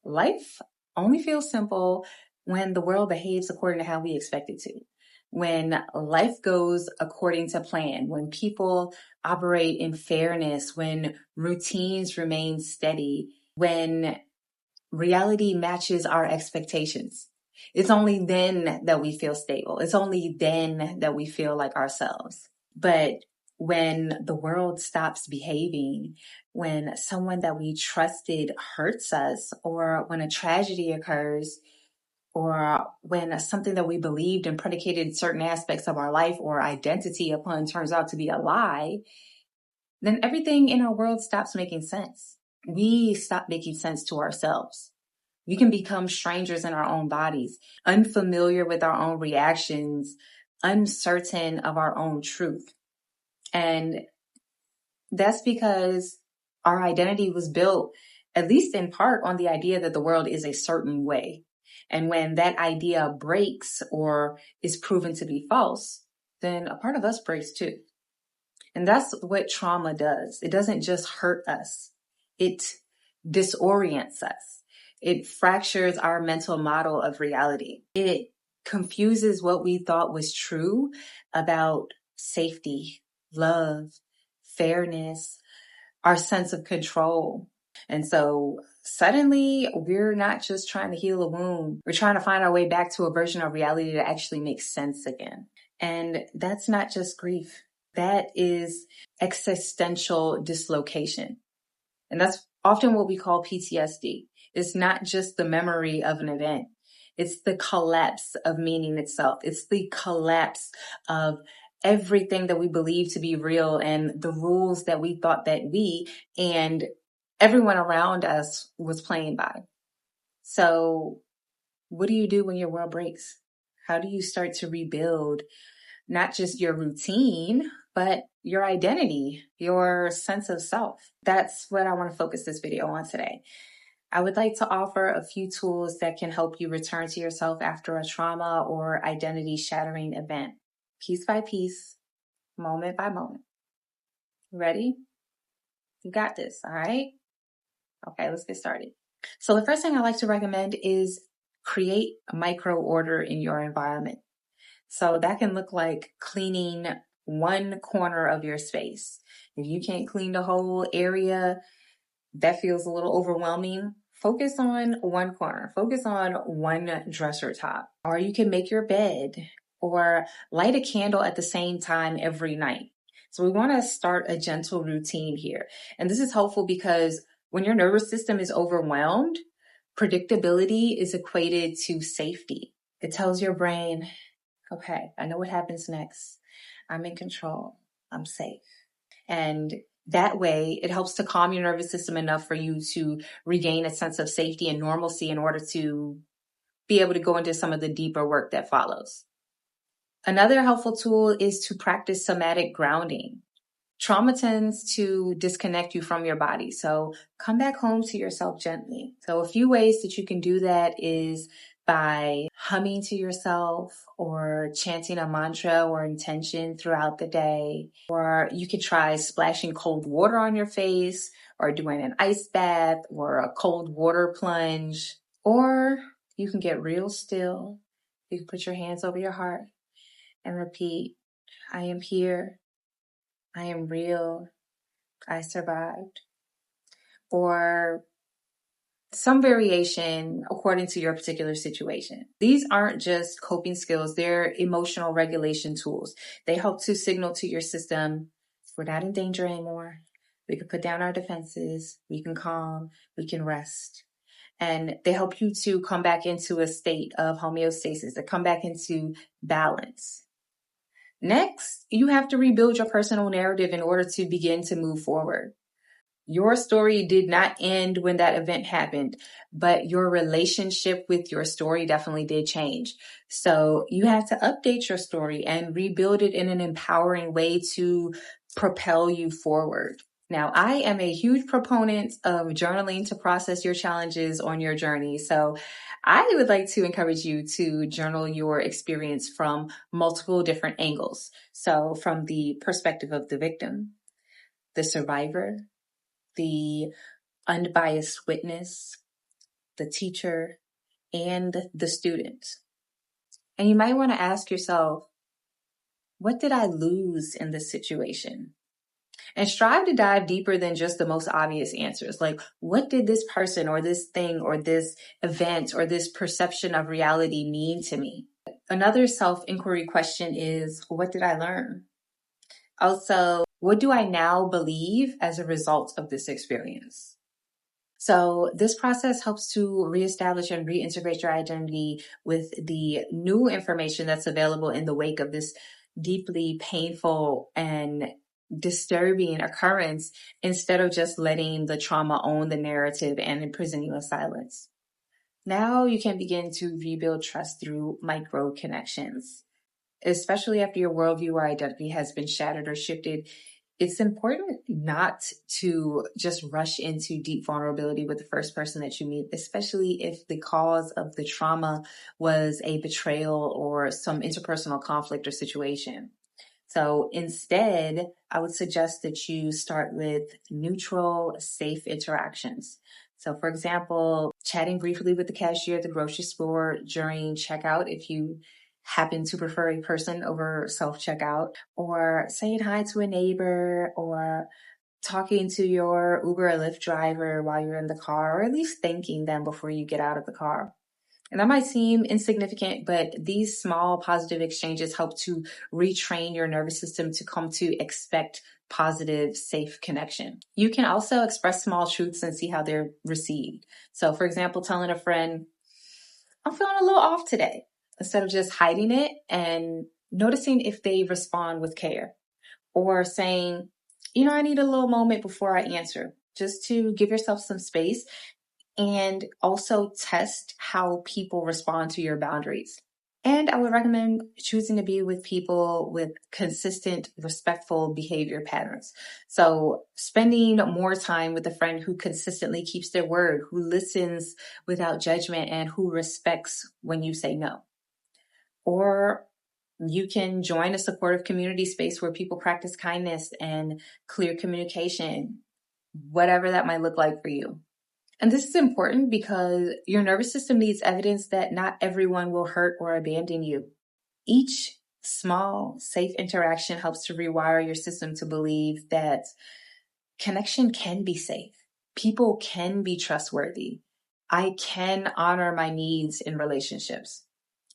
life only feels simple when the world behaves according to how we expect it to. When life goes according to plan, when people operate in fairness, when routines remain steady, when reality matches our expectations. It's only then that we feel stable. It's only then that we feel like ourselves. But when the world stops behaving, when someone that we trusted hurts us, or when a tragedy occurs, or when something that we believed and predicated certain aspects of our life or identity upon turns out to be a lie, then everything in our world stops making sense. We stop making sense to ourselves. We can become strangers in our own bodies, unfamiliar with our own reactions, uncertain of our own truth. And that's because our identity was built, at least in part, on the idea that the world is a certain way. And when that idea breaks or is proven to be false, then a part of us breaks too. And that's what trauma does. It doesn't just hurt us. It disorients us. It fractures our mental model of reality. It confuses what we thought was true about safety, love, fairness, our sense of control. And so suddenly we're not just trying to heal a wound. We're trying to find our way back to a version of reality that actually makes sense again. And that's not just grief. That is existential dislocation. And that's often what we call PTSD. It's not just the memory of an event. It's the collapse of meaning itself. It's the collapse of everything that we believe to be real and the rules that we thought that we and everyone around us was playing by. So what do you do when your world breaks? How do you start to rebuild not just your routine, but your identity, your sense of self? That's what I want to focus this video on today. I would like to offer a few tools that can help you return to yourself after a trauma or identity shattering event, piece by piece, moment by moment. Ready? You got this, all right? Okay, let's get started. So the first thing I like to recommend is create a micro order in your environment. So that can look like cleaning one corner of your space. If you can't clean the whole area, that feels a little overwhelming. Focus on one corner. Focus on one dresser top. Or you can make your bed or light a candle at the same time every night. So we want to start a gentle routine here. And this is helpful because when your nervous system is overwhelmed, predictability is equated to safety. It tells your brain, okay, I know what happens next. I'm in control. I'm safe. And that way, it helps to calm your nervous system enough for you to regain a sense of safety and normalcy in order to be able to go into some of the deeper work that follows. Another helpful tool is to practice somatic grounding. Trauma tends to disconnect you from your body. So come back home to yourself gently. So a few ways that you can do that is by humming to yourself or chanting a mantra or intention throughout the day. Or you could try splashing cold water on your face or doing an ice bath or a cold water plunge. Or you can get real still. You can put your hands over your heart and repeat, I am here. I am real. I survived. Or some variation according to your particular situation. These aren't just coping skills, they're emotional regulation tools. They help to signal to your system, we're not in danger anymore. We can put down our defenses, we can calm, we can rest. And they help you to come back into a state of homeostasis, to come back into balance. Next, you have to rebuild your personal narrative in order to begin to move forward. Your story did not end when that event happened, but your relationship with your story definitely did change. So you have to update your story and rebuild it in an empowering way to propel you forward. Now, I am a huge proponent of journaling to process your challenges on your journey. So I would like to encourage you to journal your experience from multiple different angles. So from the perspective of the victim, the survivor, the unbiased witness, the teacher, and the student. And you might want to ask yourself, what did I lose in this situation? And strive to dive deeper than just the most obvious answers. Like, what did this person or this thing or this event or this perception of reality mean to me? Another self-inquiry question is, what did I learn? Also, what do I now believe as a result of this experience? So this process helps to reestablish and reintegrate your identity with the new information that's available in the wake of this deeply painful and disturbing occurrence, instead of just letting the trauma own the narrative and imprison you in silence. Now you can begin to rebuild trust through micro connections. Especially after your worldview or identity has been shattered or shifted, it's important not to just rush into deep vulnerability with the first person that you meet, especially if the cause of the trauma was a betrayal or some interpersonal conflict or situation. So instead, I would suggest that you start with neutral, safe interactions. So for example, chatting briefly with the cashier at the grocery store during checkout, if you happen to prefer a person over self-checkout, or saying hi to a neighbor, or talking to your Uber or Lyft driver while you're in the car, or at least thanking them before you get out of the car. And that might seem insignificant, but these small positive exchanges help to retrain your nervous system to come to expect positive, safe connection. You can also express small truths and see how they're received. So for example, telling a friend, I'm feeling a little off today, instead of just hiding it, and noticing if they respond with care. Or saying, I need a little moment before I answer, just to give yourself some space and also test how people respond to your boundaries. And I would recommend choosing to be with people with consistent, respectful behavior patterns. So spending more time with a friend who consistently keeps their word, who listens without judgment, and who respects when you say no. Or you can join a supportive community space where people practice kindness and clear communication, whatever that might look like for you. And this is important because your nervous system needs evidence that not everyone will hurt or abandon you. Each small, safe interaction helps to rewire your system to believe that connection can be safe. People can be trustworthy. I can honor my needs in relationships.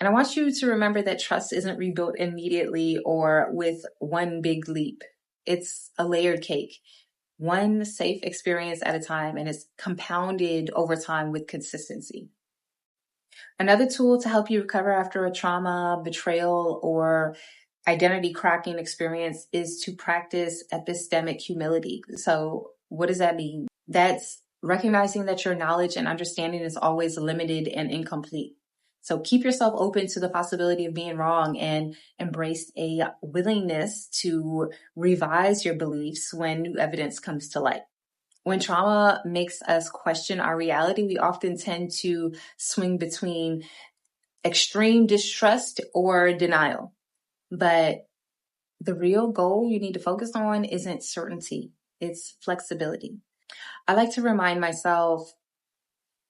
And I want you to remember that trust isn't rebuilt immediately or with one big leap. It's a layered cake, one safe experience at a time, and it's compounded over time with consistency. Another tool to help you recover after a trauma, betrayal, or identity cracking experience is to practice epistemic humility. So what does that mean? That's recognizing that your knowledge and understanding is always limited and incomplete. So keep yourself open to the possibility of being wrong and embrace a willingness to revise your beliefs when new evidence comes to light. When trauma makes us question our reality, we often tend to swing between extreme distrust or denial. But the real goal you need to focus on isn't certainty, it's flexibility. I like to remind myself,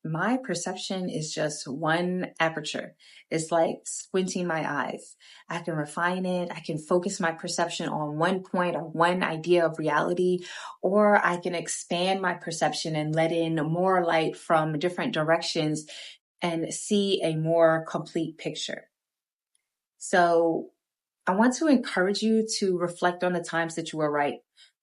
my perception is just one aperture. It's like squinting my eyes. I can refine it. I can focus my perception on one point or one idea of reality, or I can expand my perception and let in more light from different directions and see a more complete picture. So I want to encourage you to reflect on the times that you were right,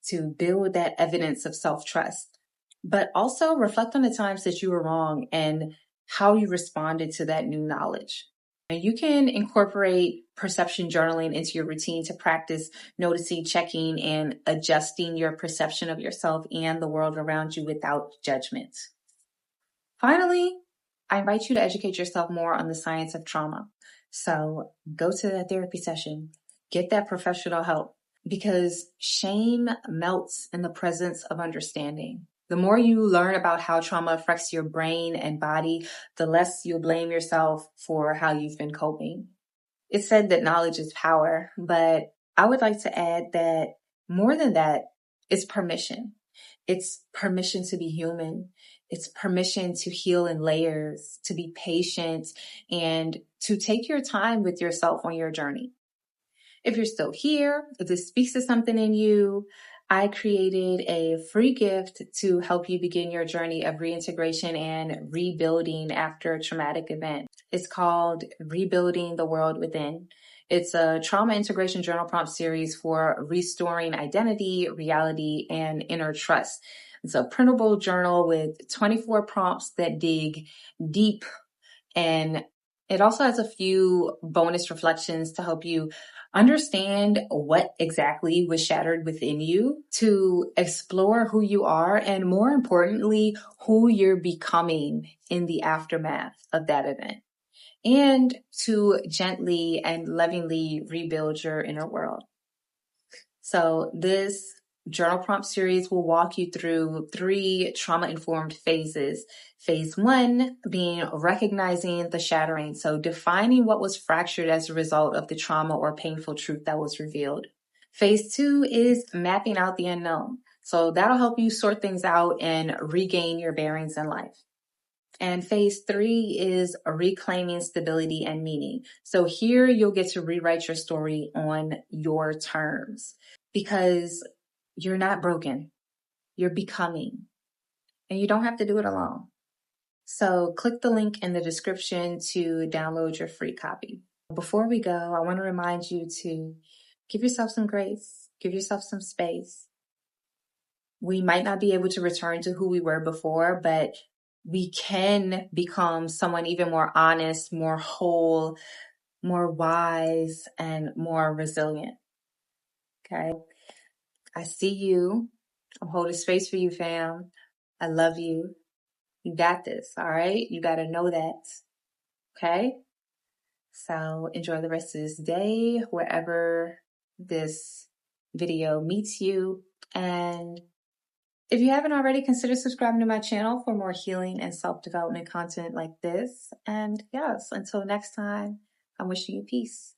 to build that evidence of self-trust, but also reflect on the times that you were wrong and how you responded to that new knowledge. And you can incorporate perception journaling into your routine to practice noticing, checking, and adjusting your perception of yourself and the world around you without judgment. Finally, I invite you to educate yourself more on the science of trauma. So go to that therapy session, get that professional help, because shame melts in the presence of understanding. The more you learn about how trauma affects your brain and body, the less you'll blame yourself for how you've been coping. It's said that knowledge is power, but I would like to add that more than that, it's permission. It's permission to be human. It's permission to heal in layers, to be patient, and to take your time with yourself on your journey. If you're still here, if this speaks to something in you, I created a free gift to help you begin your journey of reintegration and rebuilding after a traumatic event. It's called Rebuilding the World Within. It's a trauma integration journal prompt series for restoring identity, reality, and inner trust. It's a printable journal with 24 prompts that dig deep, and it also has a few bonus reflections to help you understand what exactly was shattered within you, to explore who you are, and more importantly, who you're becoming in the aftermath of that event, and to gently and lovingly rebuild your inner world. So this journal prompt series will walk you through 3 trauma-informed phases. Phase 1 being recognizing the shattering, so defining what was fractured as a result of the trauma or painful truth that was revealed. Phase 2 is mapping out the unknown. So that'll help you sort things out and regain your bearings in life. And phase 3 is reclaiming stability and meaning. So here you'll get to rewrite your story on your terms, because you're not broken, you're becoming, and you don't have to do it alone. So click the link in the description to download your free copy. Before we go, I want to remind you to give yourself some grace, give yourself some space. We might not be able to return to who we were before, but we can become someone even more honest, more whole, more wise, and more resilient. Okay? I see you. I'm holding space for you, fam. I love you. You got this, all right? You got to know that. Okay? So enjoy the rest of this day, wherever this video meets you. And if you haven't already, consider subscribing to my channel for more healing and self-development content like this. And yes, until next time, I'm wishing you peace.